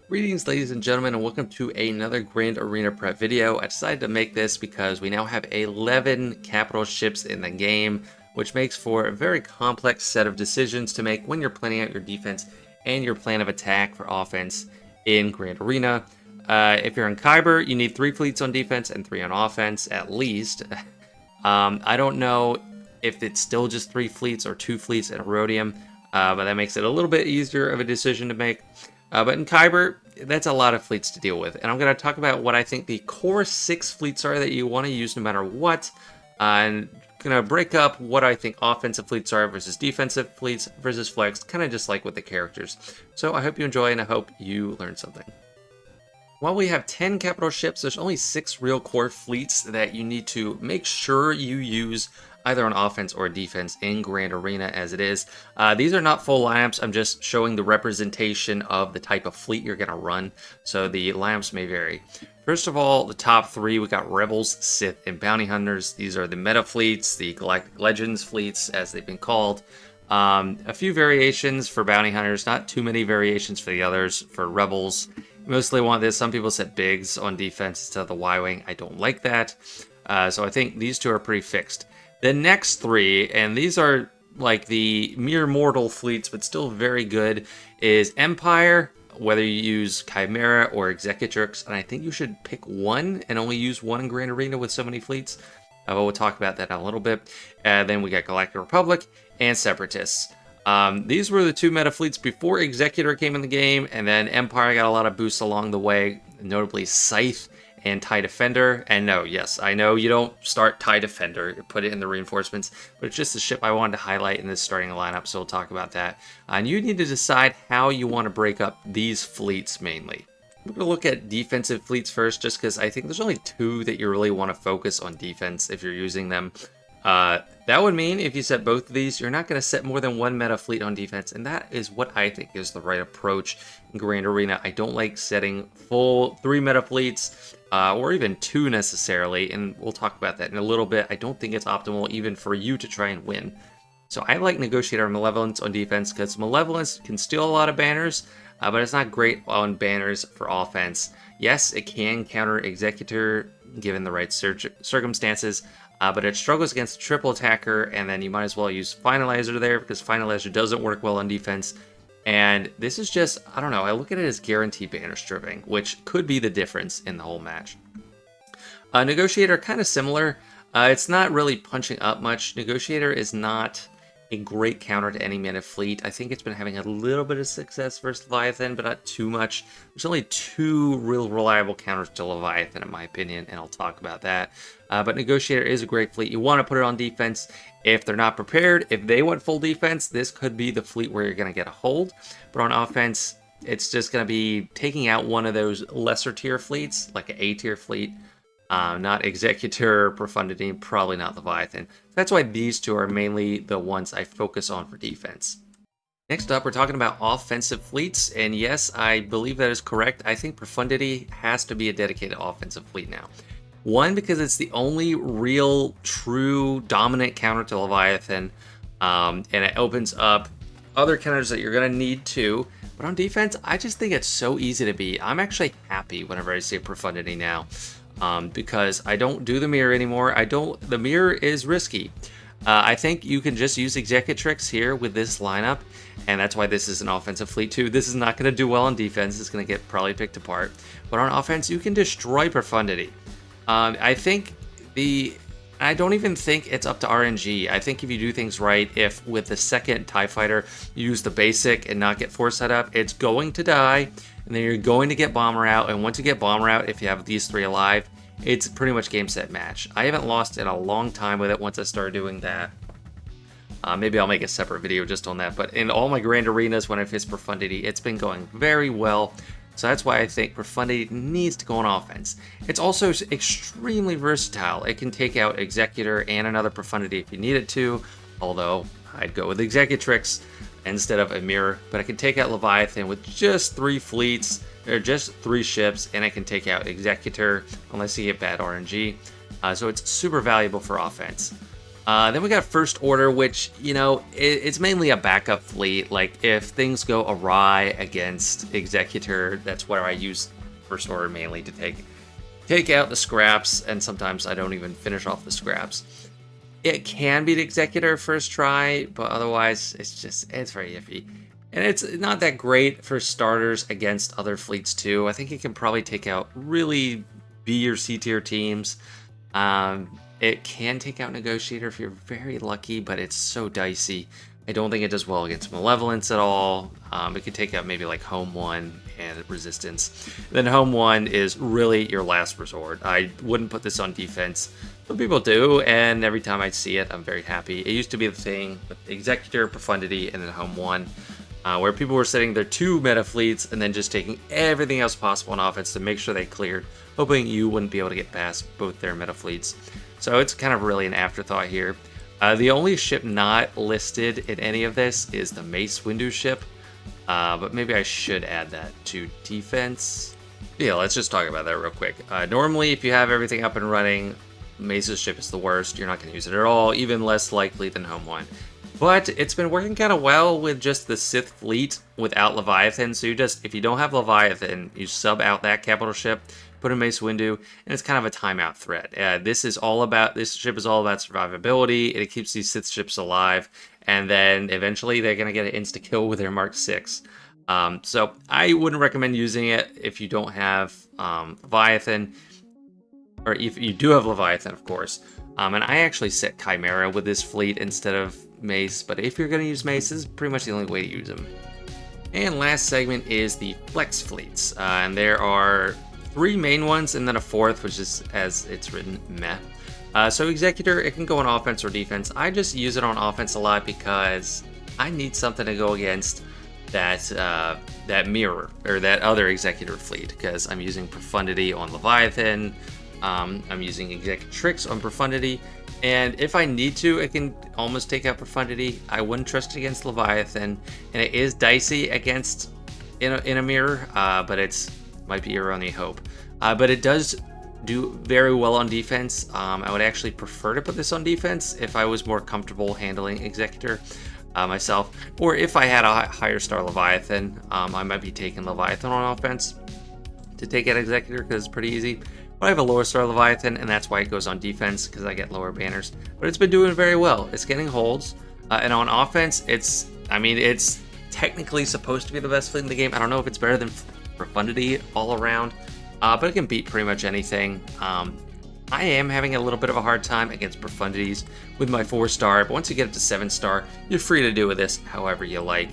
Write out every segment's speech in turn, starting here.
Greetings, ladies and gentlemen, and welcome to another Grand Arena Prep video. I decided to make this because we now have 11 capital ships in the game, which makes for a very complex set of decisions to make when you're planning out your defense and your plan of attack for offense in Grand Arena. If you're in Kyber, you need 3 fleets on defense and 3 on offense, at least. I don't know if it's still just 3 fleets or 2 fleets in a Rhodium, but that makes it a little bit easier of a decision to make. But in Kyber, that's a lot of fleets to deal with. And I'm going to talk about what I think the core 6 fleets are that you want to use no matter what. And going to break up what I think offensive fleets are versus defensive fleets versus flex, kind of just like with the characters. So I hope you enjoy and I hope you learned something. While we have 10 capital ships, there's only 6 real core fleets that you need to make sure you use either on offense or defense in Grand Arena as it is. These are not full lineups. I'm just showing the representation of the type of fleet you're going to run, so the lineups may vary. First of all, the top 3, we got Rebels, Sith, and Bounty Hunters. These are the meta fleets, the Galactic Legends fleets, as they've been called. A few variations for Bounty Hunters, not too many variations for the others. For Rebels, mostly want this. Some people set Biggs on defense instead of the Y-Wing. I don't like that. So I think these 2 are pretty fixed. The next 3, and these are like the mere mortal fleets, but still very good, is Empire, whether you use Chimera or Executrix, and I think you should pick one and only use one in Grand Arena with so many fleets. But we'll talk about that in a little bit. Then we got Galactic Republic and Separatists. These were the 2 meta fleets before Executor came in the game, and then Empire got a lot of boosts along the way, notably Scythe and TIE Defender. And no, yes, I know you don't start TIE Defender, you put it in the reinforcements, but it's just a ship I wanted to highlight in this starting lineup, so we'll talk about that. And you need to decide how you want to break up these fleets mainly. We're going to look at defensive fleets first, just because I think there's only 2 that you really want to focus on defense if you're using them. That would mean if you set both of these, you're not going to set more than 1 meta fleet on defense, and that is what I think is the right approach in Grand Arena. I don't like setting full 3 meta fleets, or even 2 necessarily, and we'll talk about that in a little bit. I don't think it's optimal even for you to try and win. So I like Negotiator and Malevolence on defense, because Malevolence can steal a lot of banners, but it's not great on banners for offense. Yes, it can counter Executor given the right circumstances, but it struggles against triple attacker, and then you might as well use Finalizer there because Finalizer doesn't work well on defense. And this is just, I don't know, I look at it as guaranteed banner stripping, which could be the difference in the whole match. Negotiator, kind of similar. It's not really punching up much. Negotiator is not a great counter to any mana fleet. I think it's been having a little bit of success versus Leviathan, but not too much. There's only 2 real reliable counters to Leviathan, in my opinion, and I'll talk about that. But Negotiator is a great fleet. You want to put it on defense if they're not prepared. If they want full defense, this could be the fleet where you're going to get a hold. But on offense, it's just going to be taking out one of those lesser tier fleets, like an A tier fleet. Not Executor, Profundity, probably not Leviathan. That's why these 2 are mainly the ones I focus on for defense. Next up, we're talking about offensive fleets, and yes, I believe that is correct. I think Profundity has to be a dedicated offensive fleet now. 1, because it's the only real, true, dominant counter to Leviathan, and it opens up other counters that you're going to need too. But on defense, I just think it's so easy to beat. I'm actually happy whenever I say Profundity now. Because I don't do the mirror anymore. The mirror is risky. I think you can just use Executrix here with this lineup, and that's why this is an offensive fleet too. This is not going to do well on defense. It's going to get probably picked apart. But on offense, you can destroy Profundity. I don't even think it's up to RNG. I think if you do things right, if with the second TIE Fighter, you use the basic and not get force set up, it's going to die. And then you're going to get Bomber out, and once you get Bomber out, if you have these 3 alive, it's pretty much game, set, match. I haven't lost in a long time with it once I started doing that. Maybe I'll make a separate video just on that, but in all my Grand Arenas when I face Profundity, it's been going very well. So that's why I think Profundity needs to go on offense. It's also extremely versatile. It can take out Executor and another Profundity if you need it to, although I'd go with Executrix instead of a mirror, but I can take out Leviathan with just 3 fleets, or just 3 ships, and I can take out Executor unless you get bad RNG. So it's super valuable for offense. Then we got First Order, which, you know, it's mainly a backup fleet. Like, if things go awry against Executor, that's where I use First Order mainly to take out the scraps, and sometimes I don't even finish off the scraps. It can beat Executor first try, but otherwise, it's very iffy. And it's not that great for starters against other fleets, too. I think it can probably take out really B or C tier teams. It can take out Negotiator if you're very lucky, but it's so dicey. I don't think it does well against Malevolence at all. It could take out maybe like Home 1 and Resistance. Then Home 1 is really your last resort. I wouldn't put this on defense, but people do, and every time I see it, I'm very happy. It used to be the thing with Executor, Profundity, and then Home 1, where people were setting their 2 meta fleets and then just taking everything else possible on offense to make sure they cleared, hoping you wouldn't be able to get past both their meta fleets. So it's kind of really an afterthought here. The only ship not listed in any of this is the Mace Windu ship, but maybe I should add that to defense. Yeah, let's just talk about that real quick. Normally, if you have everything up and running, Mace's ship is the worst. You're not going to use it at all, even less likely than Home 1. But it's been working kind of well with just the Sith fleet without Leviathan. So if you don't have Leviathan, you sub out that capital ship, put in Mace Windu, and it's kind of a timeout threat. This ship is all about survivability. It keeps these Sith ships alive, and then eventually they're going to get an insta kill with their Mark 6. So I wouldn't recommend using it if you don't have Leviathan, or if you do have Leviathan, of course. And I actually set Chimera with this fleet instead of Mace, but if you're going to use Mace, this is pretty much the only way to use them. And last segment is the Flex fleets, and there are 3 main ones and then a 4th, which is, as it's written, meh. So Executor, it can go on offense or defense. I just use it on offense a lot because I need something to go against that mirror, or that other Executor fleet, because I'm using Profundity on Leviathan, I'm using Executrix on Profundity, and if I need to, it can almost take out Profundity. I wouldn't trust it against Leviathan, and it is dicey against in a mirror, but it's might be your only hope. But it does do very well on defense. I would actually prefer to put this on defense if I was more comfortable handling Executor myself, or if I had a higher star Leviathan, I might be taking Leviathan on offense to take out Executor because it's pretty easy. But I have a lower star Leviathan, and that's why it goes on defense, because I get lower banners. But it's been doing very well. It's getting holds, and on offense, it's technically supposed to be the best fleet in the game. I don't know if it's better than Profundity all around, but it can beat pretty much anything. I am having a little bit of a hard time against Profundities with my 4-star, but once you get up to 7-star, you're free to do with this however you like.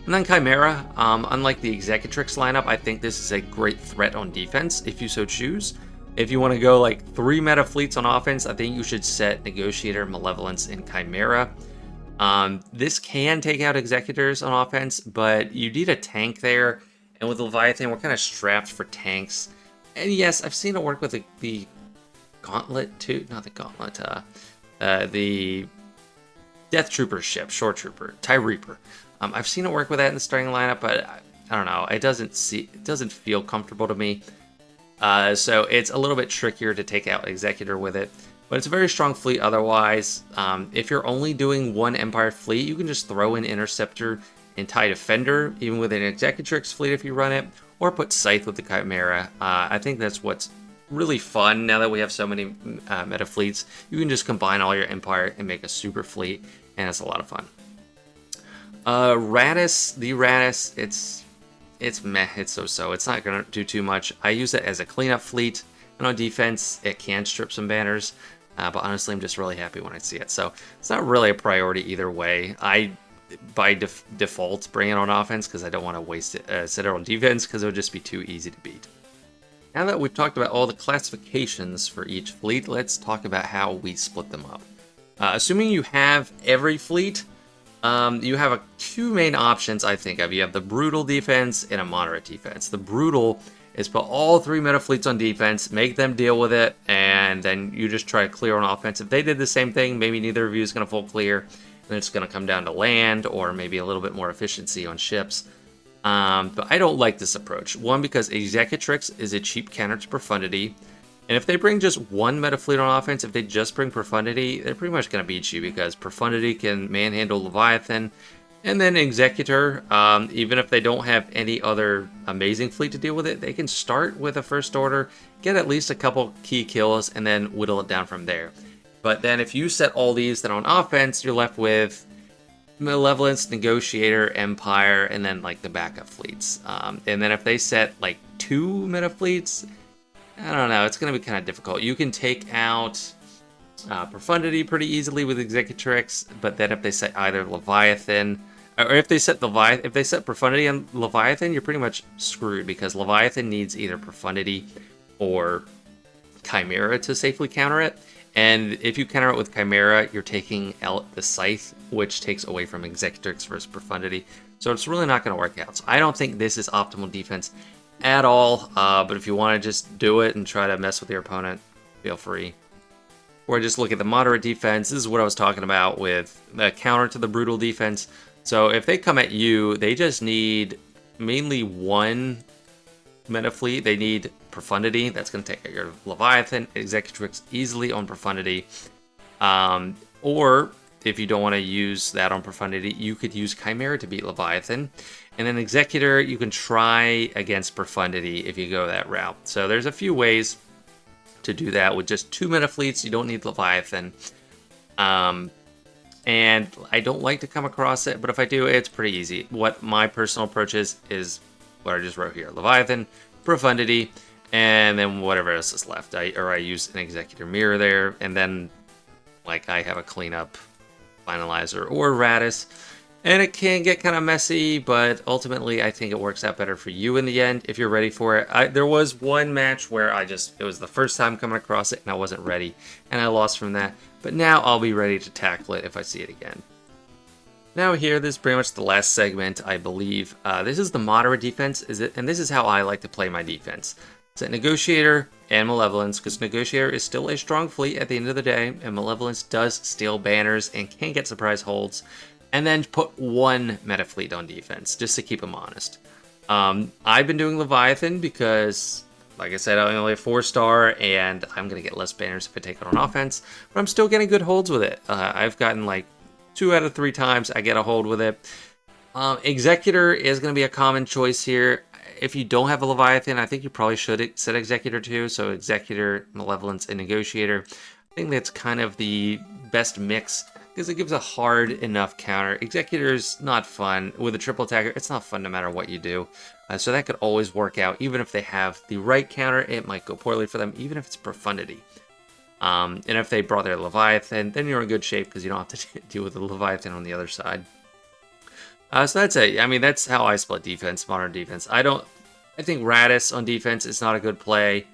And then Chimera, unlike the Executrix lineup, I think this is a great threat on defense if you so choose. If you want to go like 3 meta fleets on offense, I think you should set Negotiator, Malevolence, and Chimera. This can take out Executors on offense, but you need a tank there. And with Leviathan, we're kind of strapped for tanks. And yes, I've seen it work with the Gauntlet too. Not the Gauntlet, the Death Trooper ship, Shore Trooper, TIE Reaper. I've seen it work with that in the starting lineup, but I don't know. It doesn't feel comfortable to me. So it's a little bit trickier to take out Executor with it. But it's a very strong fleet otherwise. If you're only doing one Empire fleet, you can just throw in Interceptor and TIE Defender, even with an Executrix fleet if you run it, or put Scythe with the Chimera. I think that's what's really fun now that we have so many meta fleets. You can just combine all your Empire and make a super fleet, and it's a lot of fun. Radis, it's meh, it's so-so. It's not going to do too much. I use it as a cleanup fleet, and on defense, it can strip some banners, but honestly, I'm just really happy when I see it. So it's not really a priority either way. I, by default, bring it on offense because I don't want to waste it, set it on defense because it would just be too easy to beat. Now that we've talked about all the classifications for each fleet, let's talk about how we split them up. Assuming you have every fleet, you have 2 main options, I think of. You have the brutal defense and a moderate defense. The brutal is put all 3 meta fleets on defense, make them deal with it, and then you just try to clear on offense. If they did the same thing, maybe neither of you is going to full clear, and it's going to come down to land or maybe a little bit more efficiency on ships. But I don't like this approach. One, because Executrix is a cheap counter to Profundity. And if they bring just one meta fleet on offense, if they just bring Profundity, they're pretty much going to beat you because Profundity can manhandle Leviathan. And then Executor, even if they don't have any other amazing fleet to deal with it, they can start with a first order, get at least a couple key kills, and then whittle it down from there. But then if you set all these, then on offense, you're left with Malevolence, Negotiator, Empire, and then like the backup fleets. And then if they set like 2 meta fleets, I don't know, it's going to be kind of difficult. You can take out Profundity pretty easily with Executrix, but then if they set either Leviathan, or if they set Profundity on Leviathan, you're pretty much screwed because Leviathan needs either Profundity or Chimera to safely counter it. And if you counter it with Chimera, you're taking out the Scythe, which takes away from Executrix versus Profundity. So it's really not going to work out. So I don't think this is optimal defense at all. But if you want to just do it and try to mess with your opponent, feel free. Or just look at the moderate defense. This is what I was talking about with the counter to the brutal defense. So if they come at you, they just need mainly one meta fleet. They need Profundity. That's going to take out your Leviathan, Executrix easily on Profundity. Or if you don't want to use that on Profundity, you could use Chimera to beat Leviathan. And then Executor, you can try against Profundity if you go that route. So there's a few ways to do that with just 2 meta fleets. You don't need Leviathan. And I don't like to come across it, but if I do, it's pretty easy. What my personal approach is what I just wrote here. Leviathan, Profundity, and then whatever else is left. I use an Executor Mirror there, and then like I have a cleanup Finalizer or Radis. And it can get kind of messy, but ultimately I think it works out better for you in the end if you're ready for it. There was one match where it was the first time coming across it and I wasn't ready, and I lost from that. But now I'll be ready to tackle it if I see it again. Now here, this is pretty much the last segment, I believe. This is the moderate defense, and this is how I like to play my defense. Set Negotiator and Malevolence, because Negotiator is still a strong fleet at the end of the day, and Malevolence does steal banners and can get surprise holds. And then put one meta fleet on defense, just to keep them honest. I've been doing Leviathan because, like I said, I only have 4-star, and I'm going to get less banners if I take it on offense. But I'm still getting good holds with it. I've gotten like 2 out of 3 times I get a hold with it. Executor is going to be a common choice here. If you don't have a Leviathan, I think you probably should set Executor too. So Executor, Malevolence, and Negotiator. I think that's kind of the best mix, because it gives a hard enough counter. Executor's not fun. With a triple attacker, it's not fun no matter what you do. So that could always work out. Even if they have the right counter, it might go poorly for them, even if it's Profundity. And if they brought their Leviathan, then you're in good shape because you don't have to deal with the Leviathan on the other side. So that's it. I mean, that's how I split defense, modern defense. I think Radis on defense is not a good play.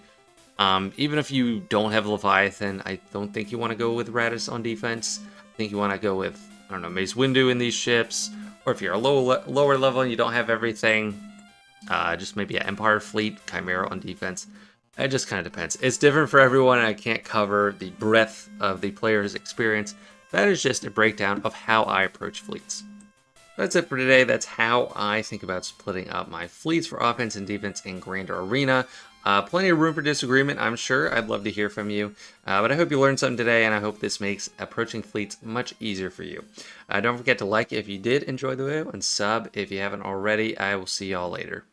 Even if you don't have Leviathan, I don't think you want to go with Radis on defense. I think you want to go with, I don't know, Mace Windu in these ships. Or if you're a lower level and you don't have everything, just maybe an Empire fleet, Chimera on defense. It just kind of depends. It's different for everyone, and I can't cover the breadth of the player's experience. That is just a breakdown of how I approach fleets. That's it for today. That's how I think about splitting up my fleets for offense and defense in Grander Arena. Plenty of room for disagreement, I'm sure. I'd love to hear from you. But I hope you learned something today, and I hope this makes approaching fleets much easier for you. Don't forget to like if you did enjoy the video, and sub if you haven't already. I will see y'all later.